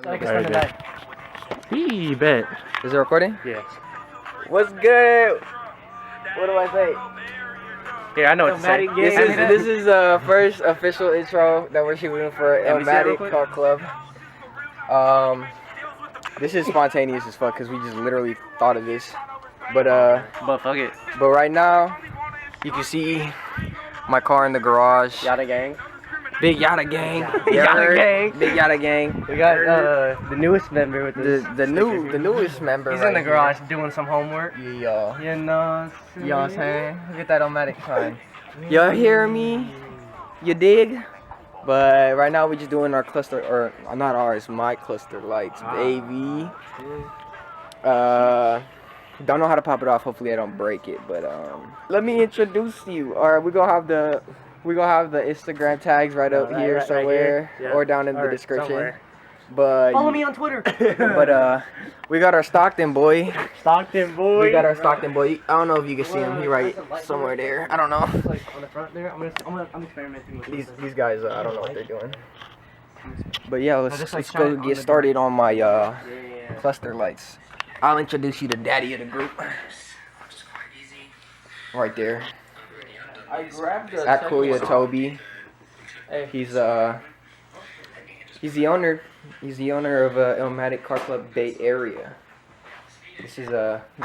I can spend the night. He bet. Is it recording? Yes. What's good? What do I say? Yeah, I know what to say. This is first official intro that we're shooting for iLLMATIC Car Club. This is spontaneous as fuck because we just literally thought of this. But fuck it. But right now, you can see my car in the garage. Yada gang. Big Yada gang. Yada gang. Big Yada gang. We got the newest member with this. The newest member. He's right in the garage here. doing some homework. Yeah. You know. You know what I'm saying? Look at that iLLMATIC sign. Y'all hear me? You dig? But right now we just doing our cluster, or not ours, my cluster lights, baby. Don't know how to pop it off. Hopefully I don't break it. But let me introduce you. All right, we gonna have the Instagram tags right up here right somewhere, here. Yeah. or down in the Or description. somewhere. But Follow me on Twitter. But we got our Stockton boy. Stockton boy. We got our Stockton boy. I don't know if you can see him. He right somewhere there. I don't know. Like on the front there. I'm experimenting with These guys, I don't know what they're doing. But yeah, let's shine go on get the started on my cluster lights. I'll introduce you to daddy of the group. Right there. I grabbed Akuya Toby. He's the owner. He's the owner of iLLMATIC Car Club Bay Area. This is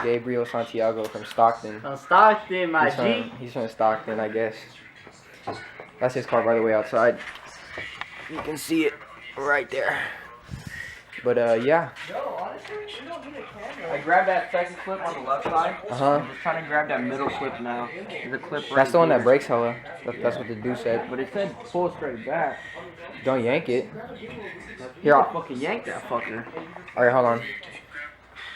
Gabriel Santiago from Stockton. From Stockton, my G. He's from Stockton, I guess. That's his car, by the way, outside. You can see it right there. But yeah. I grabbed that second clip on the left side. I'm just trying to grab that middle clip now. The clip right That's the one that here. breaks hella. That's what the dude said. But it said pull straight back. Don't yank it. Here, I'll Fucking yank that fucker. Alright, hold on.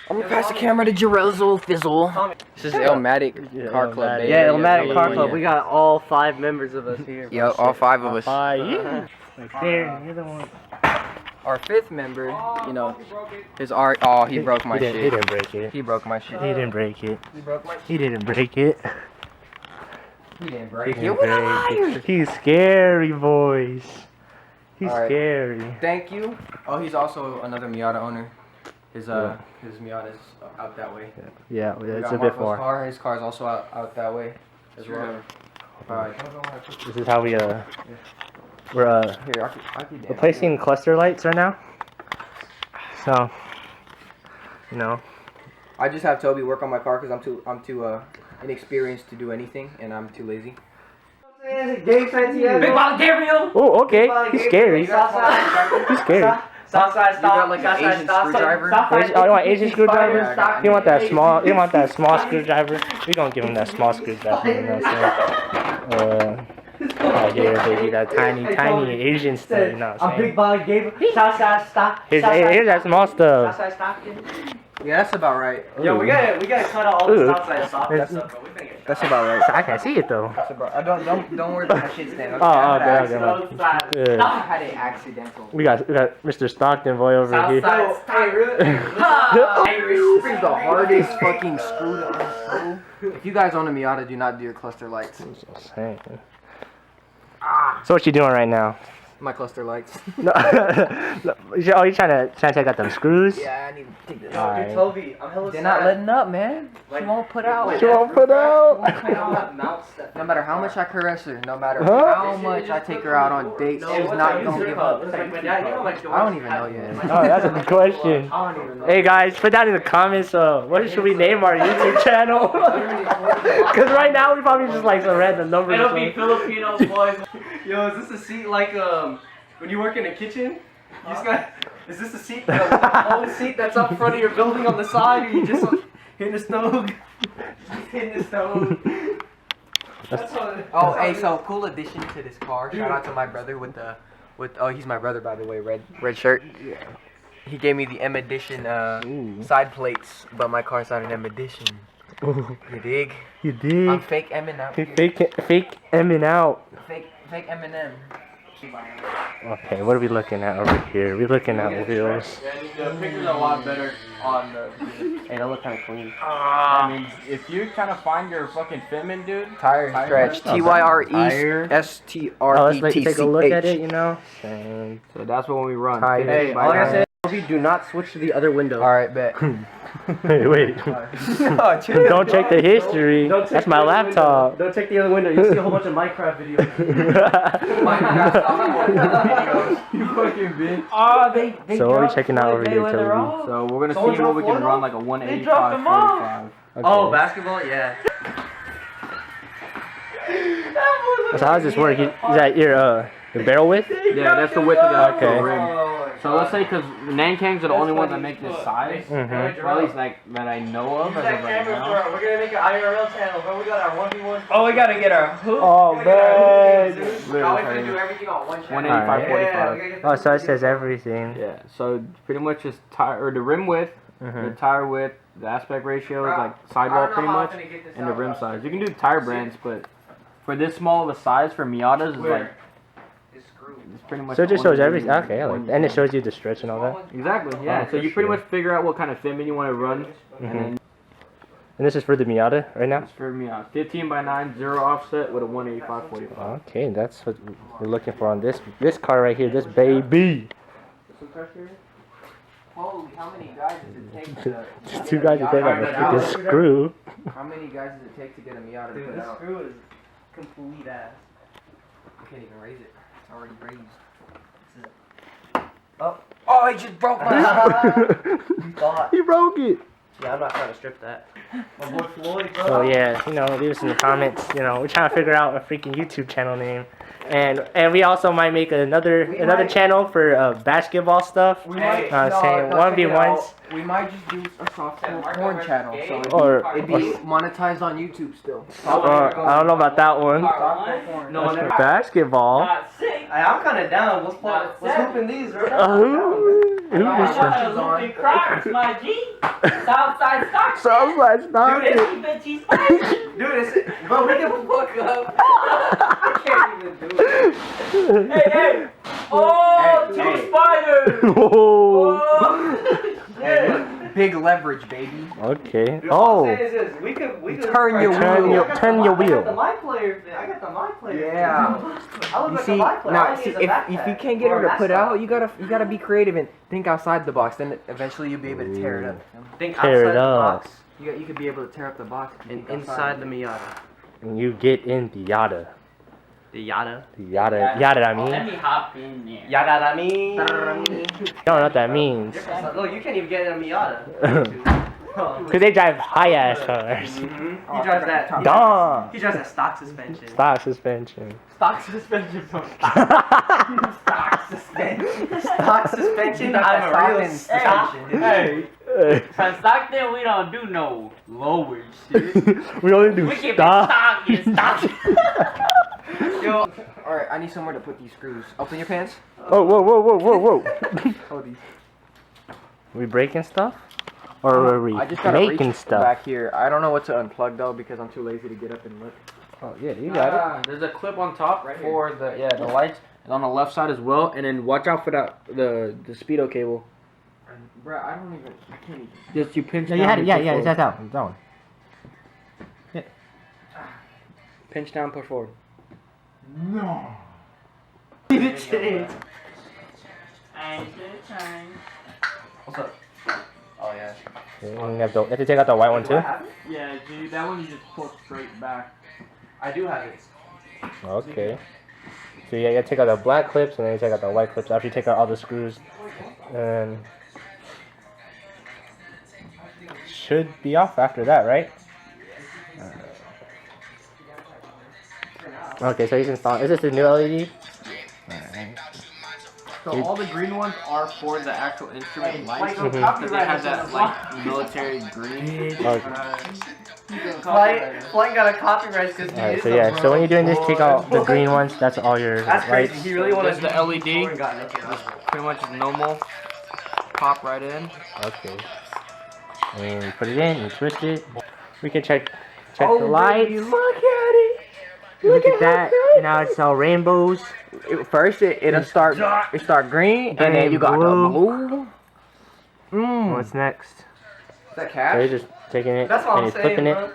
I'm gonna pass the camera to Jarel Fizzle. This is iLLMATIC Car Club. Bay Yeah, Area. iLLMATIC Car Club. We got all 5 members of us here. Yep, all 5 of us. Yeah. Like there, you're the one. Our 5th member, you know, his art. Oh, he broke my shit. He didn't break it. He broke my shit. He didn't break it. He broke my shit. He didn't break it. He didn't break He it. didn't What a break liar! it. He's scary, boys. He's Alright. scary. Thank you. Oh, he's also another Miata owner. His Miata's out that way. Yeah, We it's got a bit Marco's far. car. His car's also out that way as well. Alright. This is how we're Here, I can replacing cluster lights right now. So, you know. I just have Toby work on my car because I'm too inexperienced to do anything, and I'm too lazy. Big Ball Gabriel. Oh, okay. He's scary. Southside. He's scary. Southside You got stop. like an Southside Asian stop. screwdriver? Oh, you want Asian screwdriver? Yeah, You want that small? You want that small screwdriver? We gonna give him that small screwdriver. You know what I'm saying? Oh yeah, baby, that tiny Asian stuff. You know what I'm A big saying? ball Gabriel. Southside stop. Here's that small stuff. Southside Stockton. Yeah, that's about right. Yo, we gotta cut out all the Southside stop. That's- That's about right. I can't see it though. That's about. Don't worry about my shit stand. Oh, okay. I had it accidental. We got Mr. Stockton boy over here. Hey, really? This is the hardest fucking screw to unscrew. If you guys own a Miata, do not do your cluster lights. So what you doing right now? My cluster lights. No, oh, you trying to take out them screws? Yeah, I need to take this. Alright. Toby, I'm hella They're not letting up, man. She won't put out. She won't put out. No matter how much I caress her, no matter Huh? how much I take her out on dates, she's not gonna give up. I don't even know yet. Oh, that's a good question. I don't even know. Hey guys, put down in the comments. What should we name our YouTube channel? Because right now we probably just like some random numbers. It'll be Filipino boys. Yo, is this a seat like when you work in a kitchen? You just got. Is this a seat, the old seat that's up front of your building on the side, or you just hitting the stove? Hitting the stove. That's what. Oh, hey, so cool addition to this car. Shout out to my brother with oh, he's my brother by the way, red shirt. He gave me the M edition side plates, but my car's not an M edition. You dig? You did. I'm fake M'ing out. Fake M'ing out. Fake Eminem. Okay, what are we looking at over here? We're looking at wheels. Yeah, the picture's a lot better on the. Hey, that look kind of clean. I mean, if you kind of find your fucking fitment, dude. Tire stretch. TYRESTRETCH. Oh, let's take a look at it, you know. So that's what we run. Tire. Hey, all I gotta say, Kobe, do not switch to the other window. Alright, bet. Wait. No, chill. Don't check the history. Don't check That's the my other laptop. window. Don't check the other window. You'll see a whole bunch of Minecraft videos. You fucking bitch. Oh, they So what are we dropped checking out over Floyd here, Mayweather Toby? off. So we're gonna Someone see what we dropped can Floyd run off? like a 185, dropped him off. 45. Oh, basketball? Yeah. So how does this work? Is that your barrel width? Yeah, that's the width of the Okay. actual rim. So let's say, because Nankangs are the only ones that make this size, Mm-hmm. or at least like that I know of as of right now. We're gonna make an IRL channel, bro. We got our 1v1. Oh, we gotta get our hoop. Oh man. Now we're gonna do everything on one channel. 185, Yeah, 45. Oh, so it says everything. Yeah, so pretty much just tire or the rim width, the Mm-hmm. tire width, the aspect ratio, like sidewall pretty much, and the rim size. You can do tire brands, but for this small of a size for Miatas is like it's pretty much. So it just only shows everything. really Okay, I like one that. And it thing. shows you the stretch and all that. Exactly, yeah. Oh, So for you pretty sure. much figure out what kind of fitment you want to run, Mhm. and then And this is for the Miata right now? it's for Miata 15:9, 0 offset with a 185, 45. Okay, that's what we're looking for on this car right here, this baby. Holy, how many guys does it take to... Just two guys that take out a freaking screw. How many guys does it take to get a Miata to Dude, put this out? screw is complete ass. I can't even raise it. It's already raised. Oh, I just broke my... You thought. He broke it. Yeah, I'm not trying to strip that. My boy Floyd, bro. So yeah, leave us in the comments. We're trying to figure out a freaking YouTube channel name, and we also might make another channel for basketball stuff. We might, saying 1v1s. We might just do a softcore porn channel, so it'd be monetized on YouTube still. I don't know about that one. No, never. Basketball. I'm kind of down. Let's hooping these, bro. Who is that? Looping Crocs, my G. Southside Stock. Southside Stock. Dude, Bitchy spicy. Dude, bro, we can fuck up. I can't even do it. Hey. Oh, Hey, two hey. spiders. Whoa. Oh, shit. Big leverage, baby. Okay. Dude, Oh. all I'm saying is this, we could Turn your wheel. Turn your I wheel. got the my player. I got the my player. Yeah. I look You like see, a my player. now, All I need see, is a if backpack you can't get or her a to put backpack. out, you gotta be creative and think outside the box. Then eventually you'll be able to tear it up. Think Tear outside it the up. box You could be able to tear up the box and inside the Miata. And you get in the Yada. The Yada. The Yada. Yada, I mean. Let me hop in there. Yada, I mean. You don't know what that means. Look, you can't even get in a Miata. Because they drive high ass cars. He drives that. Dumb. He drives that stock suspension. Stock suspension. stock suspension from Stock suspension. Stock suspension. Got that I'm a real stock stock. Hey, from Stockton, we don't do no lower shit. We only do We keep it stock. stock and stock. Yo, Alright, I need somewhere to put these screws. Open your pants. Oh, whoa. Hold these. We breaking stuff? Or are we I just gotta making reach stuff? back here. I don't know what to unplug though because I'm too lazy to get up and look. Oh, yeah, you got There's a clip on top for the lights, and on the left side as well. And then watch out for the speedo cable. Bruh, I can't even. Just you pinch it. down. and push forward. That one. Pinch down, push forward. need to change. What's up? Oh yeah. You have to take out the white one too? Yeah, dude, that one you just pull straight back. I do have it. Okay. So yeah, you gotta take out the black clips and then you take out the white clips after you take out all the screws. And should be off after that, right? Okay, so he's installing. Is this the new LED? So all the green ones are for the actual instrument lights. Mhm. Because they have that like military green. Okay. Flight got a copyright because he Alright, is so a yeah, so when you're doing this, bro. take out the green ones. That's all your That's lights. crazy. He really wanted There's the LED. LED. Pretty much normal. Pop right in. Okay. And you put it in, you twist it. We can check the lights. Baby, look at it. Look at that. Now it's all rainbows. First it'll start green and then you got blue. the blue. What's next? Is that So cash? you're just taking it That's what and I'm you're saying, flipping bro. it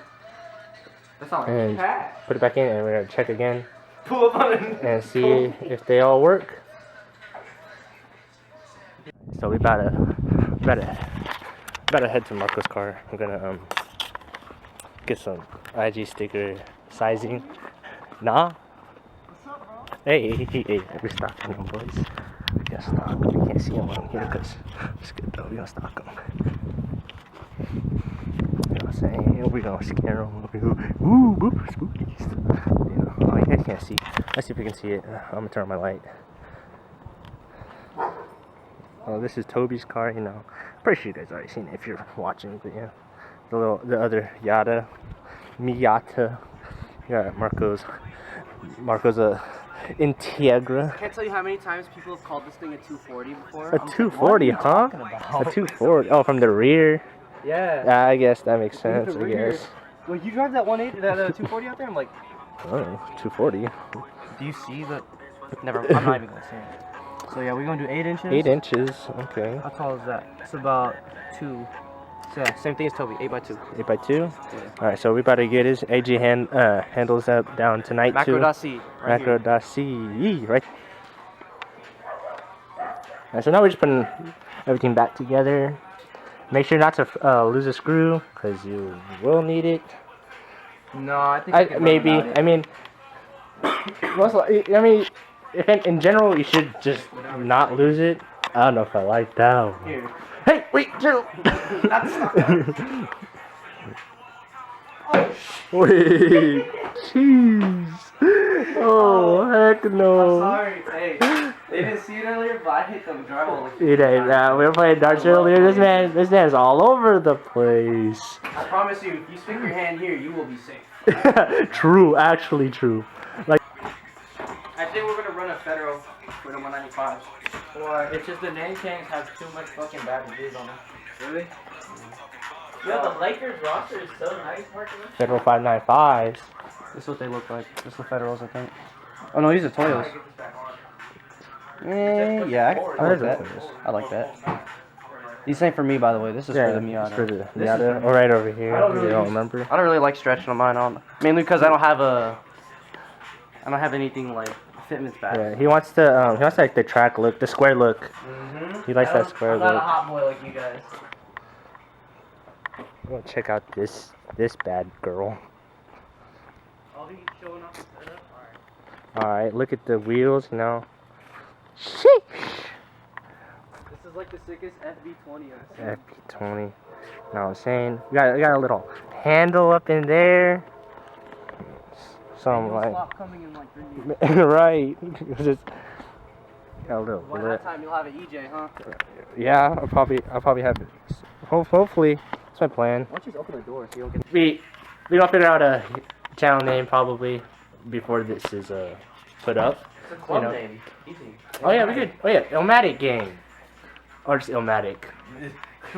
That's not and like cash. put it back in, and we're gonna check again Pull up on it. and see if they all work. So we about to head to Marco's car. I'm gonna get some IG sticker sizing. Nah. Hey, we're stocking them, boys. We got stock. We can't see them on here because it's good though. We gonna stock them. You know what I'm saying? We're gonna scare them. Ooh, boop, spookies. You know, oh, you guys can't see. Let's see if we can see it. I'm gonna turn on my light. Oh, this is Toby's car. You know, pretty sure you guys already seen it if you're watching. But yeah, the other Miata. Yeah, Marco's Integra. I can't tell you how many times people have called this thing a 240 before. A 240, huh? A 240. Oh, from the rear. Yeah. I guess that makes sense. I rear. guess. Well, you drive that 240 out there? I'm like, Oh, 240. do you see the? Never. I'm not even gonna say it. So yeah, we're gonna do 8 inches. 8 inches. Okay. How tall is that? It's about 2. So yeah, same thing as Toby. 8x2. 8x2. Yeah. All right. So we about to get his AG handles that down tonight too. Macro.c. Right here. Macro.c. Right. Alright, so now we're just putting everything back together. Make sure not to lose a screw, because you will need it. No, I think maybe. I mean, if in general you should just not lose it. I don't know if I like that one. Here. Hey, wait, Jarel. Wait, jeez. Oh, heck no. I'm sorry. Hey, they didn't see it earlier, but I hit them drywall. We were playing darts earlier. This man's all over the place. I promise you, if you stick your hand here, you will be safe. True, actually true. Like, I think we're gonna run a Federal with a 195. Why? It's just the name tags have too much fucking bad reviews on them. Really? Yo, the Lakers roster is so nice, Marcus. Federal 595s. This is what they look like. This is the Federals, I think. Oh no, these are Toyos. Yeah, I like that. I like that. These ain't for me, by the way. This is for the Miata. For the Miata. Oh, right over here. You don't remember? I don't really like stretching on mine on, mainly because I don't have anything like fitment's bad. Yeah, he wants like the track look, the square look. He likes that square I'm not a look. hot boy like you guys. We'll check out this bad girl. I'll be showing off the setup. All right, look at the wheels. You know. Sheesh. This is like the sickest FB20 FP20. Know what I'm saying? We got a little handle up in there. Some like coming in like 3 years. right. Just got a little By that time you'll have an EJ, huh? yeah, I'll probably have it. Hopefully, that's my plan. Why don't you just open the door so you don't get... We gonna figure out a channel name probably before this is put up. It's a club name. Easy. Oh yeah, we could. Oh yeah, iLLMATIC gang, or just iLLMATIC.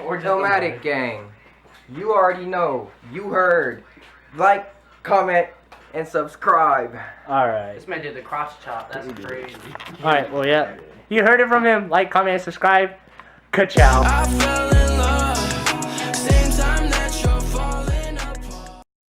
Or iLLMATIC gang. You already know. You heard. Like, comment, and subscribe. All right. This man did the cross chop. That's crazy. All right. Well, yeah. You heard it from him. Like, comment, and subscribe. Ka-chow.